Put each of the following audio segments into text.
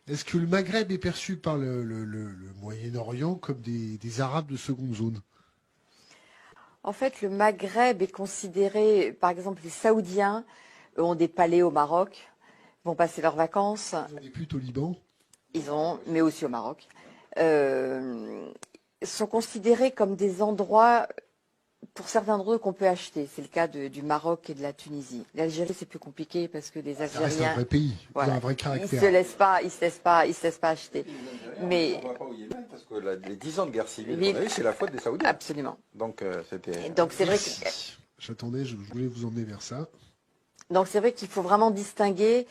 Est-ce que le Maghreb est perçu par le Moyen-Orient comme des Arabes de seconde zone? En fait, le Maghreb est considéré, par exemple, les Saoudiens ont des palais au Maroc, vont passer leurs vacances, Ils ont des putes au Liban? mais aussi au Maroc, euh, sont considérés comme des endroits, pour certains d'entre eux, qu'on peut acheter. C'est le cas du Maroc et de la Tunisie. L'Algérie, c'est plus compliqué parce que les Ça reste un Algériens, vrai pays, ils ont voilà, un vrai ils caractère. se laissent pas, ils se laissent pas, ils se laissent pas acheter. Mais Mais on ne va pas au Yémen parce que les 10 ans de guerre civile qu'on oui, a eu, c'est la faute des Saoudiens. absolument. Donc c'était. Et donc c'est vrai que Merci. J'attendais, je voulais vous emmener vers ça. Donc c'est vrai qu'il faut vraiment distinguer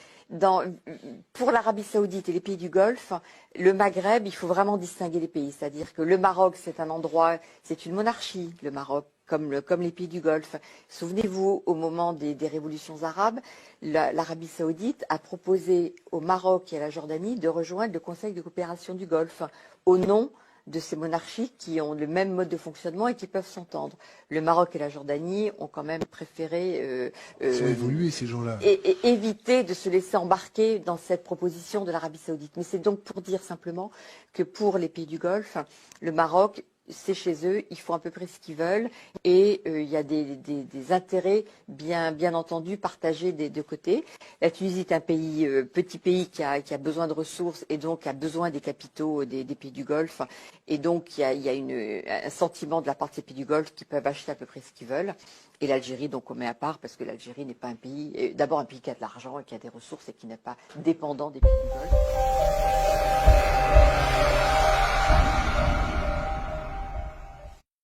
pour l'Arabie Saoudite et les pays du Golfe, le Maghreb, il faut vraiment distinguer les pays. C'est-à-dire que le Maroc, c'est un endroit, c'est une monarchie, le Maroc, comme les pays du Golfe. Souvenez-vous, au moment des révolutions arabes, l'Arabie Saoudite a proposé au Maroc et à la Jordanie de rejoindre le Conseil de coopération du Golfe au nom de ces monarchies qui ont le même mode de fonctionnement et qui peuvent s'entendre. Le Maroc et la Jordanie ont quand même préféré Ils ont évolué, ces gens-là. et éviter de se laisser embarquer dans cette proposition de l'Arabie Saoudite. Mais c'est donc pour dire simplement que pour les pays du Golfe, le Maroc, c'est chez eux, ils font à peu près ce qu'ils veulent et il y a des intérêts bien entendu partagés des deux côtés. La Tunisie est un pays, petit pays qui a besoin de ressources et donc a besoin des capitaux des pays du Golfe. Et donc il y a un sentiment de la part de ces pays du Golfe qui peuvent acheter à peu près ce qu'ils veulent. Et l'Algérie, donc, on met à part parce que l'Algérie n'est pas un pays, d'abord un pays qui a de l'argent et qui a des ressources et qui n'est pas dépendant des pays du Golfe.